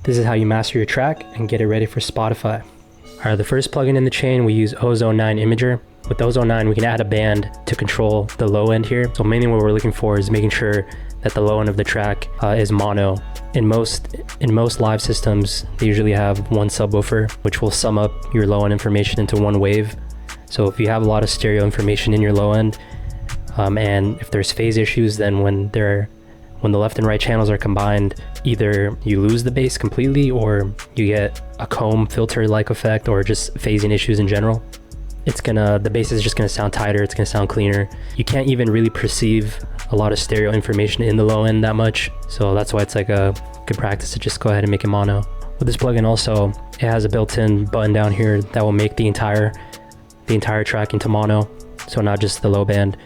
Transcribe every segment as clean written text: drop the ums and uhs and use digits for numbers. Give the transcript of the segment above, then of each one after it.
This is how you master your track and get it ready for Spotify. All right, the first plugin in the chain, we use Ozone 9 Imager. With Ozone 9, we can add a band to control the low end here. So mainly what we're looking for is making sure that the low end of the track is mono. In most live systems, they usually have one subwoofer, which will sum up your low end information into one wave. So if you have a lot of stereo information in your low end, and if there's phase issues, then when the left and right channels are combined, either you lose the bass completely or you get a comb filter like effect or just phasing issues in general. The bass is just gonna sound tighter, it's gonna sound cleaner. You can't even really perceive a lot of stereo information in the low end that much. So that's why it's like a good practice to just go ahead and make it mono. With this plugin also, it has a built-in button down here that will make the entire track into mono, so not just the low band.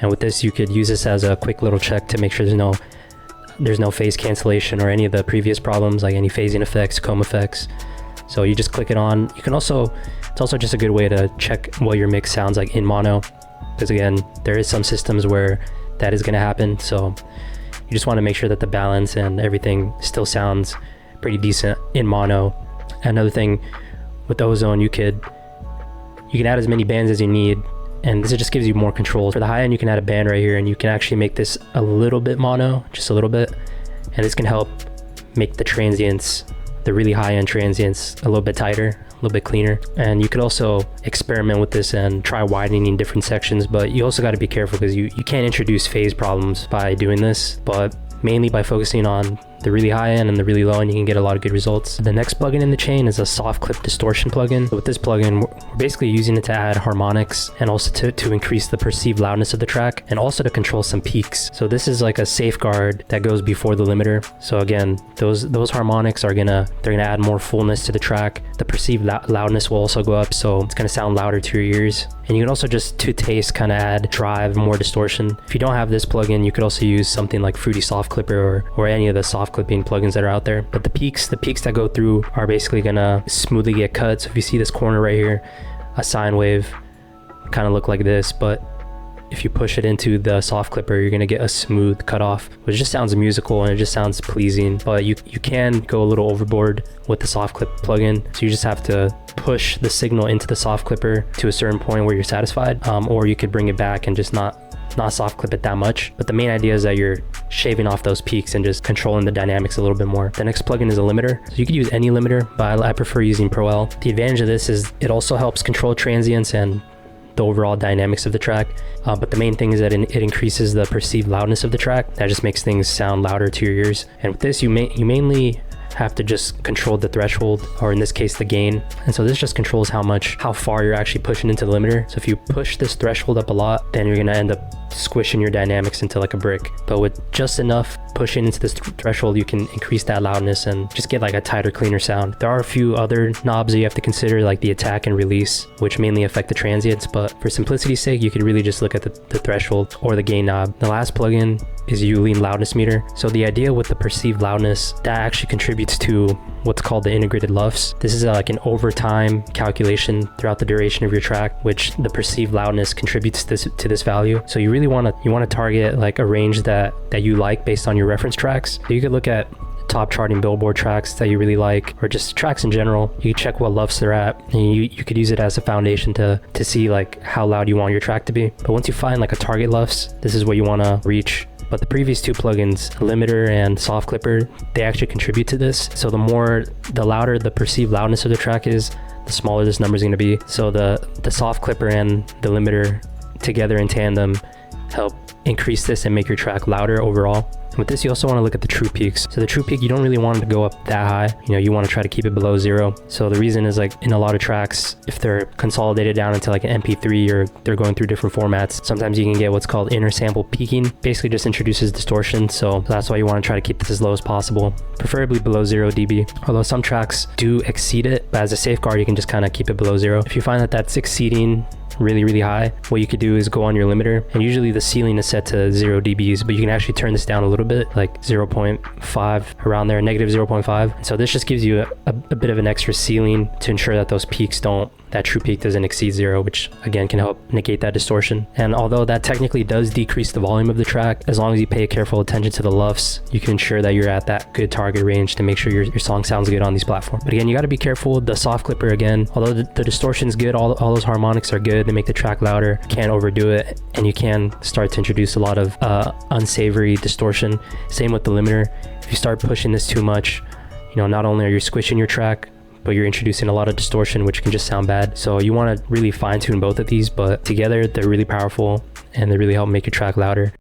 And with this, you could use this as a quick little check to make sure there's no phase cancellation or any of the previous problems, like any phasing effects, comb effects. So you just click it on. It's also just a good way to check what your mix sounds like in mono, because again, there is some systems where that is going to happen. So you just want to make sure that the balance and everything still sounds pretty decent in mono. Another thing with Ozone, you can add as many bands as you need, and this just gives you more control. For the high end, you can add a band right here, and you can actually make this a little bit mono, just a little bit, and this can help make the transients, the really high end transients, a little bit tighter, a little bit cleaner. And you could also experiment with this and try widening different sections, but you also got to be careful because you can't introduce phase problems by doing this, but mainly by focusing on the really high end and the really low end, you can get a lot of good results. The next plugin in the chain is a soft clip distortion plugin. So with this plugin, we're basically using it to add harmonics and also to increase the perceived loudness of the track and also to control some peaks. So this is like a safeguard that goes before the limiter. So again, those harmonics they're gonna add more fullness to the track. The perceived loudness will also go up, so it's gonna sound louder to your ears. And you can also just to taste kind of add drive, more distortion. If you don't have this plugin, you could also use something like Fruity Soft Clipper or any of the soft clipping plugins that are out there. But the peaks that go through are basically gonna smoothly get cut. So if you see this corner right here, a sine wave kind of look like this, but if you push it into the soft clipper, you're gonna get a smooth cutoff, which just sounds musical and it just sounds pleasing. But you can go a little overboard with the soft clip plugin, so you just have to push the signal into the soft clipper to a certain point where you're satisfied, or you could bring it back and just not soft clip it that much. But the main idea is that you're shaving off those peaks and just controlling the dynamics a little bit more. The next plugin is a limiter. So you could use any limiter, but I prefer using Pro L. The advantage of this is it also helps control transients and the overall dynamics of the track, but the main thing is that it increases the perceived loudness of the track. That just makes things sound louder to your ears. And with this, you mainly have to just control the threshold, or in this case the gain. And so this just controls how far you're actually pushing into the limiter. So if you push this threshold up a lot, then you're gonna end up squishing your dynamics into like a brick. But with just enough pushing into this threshold, you can increase that loudness and just get like a tighter, cleaner sound. There are a few other knobs that you have to consider, like the attack and release, which mainly affect the transients, but for simplicity's sake, you could really just look at the threshold or the gain knob. The last plugin is Uline loudness meter. So the idea with the perceived loudness, that actually contributes to what's called the integrated LUFS. This is like an overtime calculation throughout the duration of your track, which the perceived loudness contributes to this value. So you really want to target like a range that you like based on your reference tracks. So you could look at top charting Billboard tracks that you really like, or just tracks in general. You can check what LUFS they're at, and you could use it as a foundation to see like how loud you want your track to be. But once you find like a target LUFS, this is what you want to reach. But the previous two plugins, Limiter and Soft Clipper, they actually contribute to this. So the louder the perceived loudness of the track is, the smaller this number is going to be. So the Soft Clipper and the Limiter together in tandem help increase this and make your track louder overall. With this, you also want to look at the true peaks. So the true peak, you don't really want it to go up that high. You want to try to keep it below 0. So the reason is, like, in a lot of tracks, if they're consolidated down into like an MP3 or they're going through different formats, sometimes you can get what's called inner sample peaking. Basically just introduces distortion. So that's why you want to try to keep this as low as possible, preferably below 0 dB. Although some tracks do exceed it, but as a safeguard, you can just kind of keep it below 0. If you find that that's exceeding really high, what you could do is go on your limiter, and usually the ceiling is set to 0 dBs, but you can actually turn this down a little bit, like 0.5 around there, negative 0.5. And so this just gives you a bit of an extra ceiling to ensure that those peaks don't that true peak doesn't exceed 0, which again can help negate that distortion. And although that technically does decrease the volume of the track, as long as you pay careful attention to the LUFS, you can ensure that you're at that good target range to make sure your song sounds good on these platforms. But again, you got to be careful. The soft clipper, again, although the distortion's good, all those harmonics are good, they make the track louder, you can't overdo it, and you can start to introduce a lot of unsavory distortion. Same with the limiter. If you start pushing this too much, you know, not only are you squishing your track, but you're introducing a lot of distortion, which can just sound bad. So you want to really fine tune both of these, but together they're really powerful and they really help make your track louder.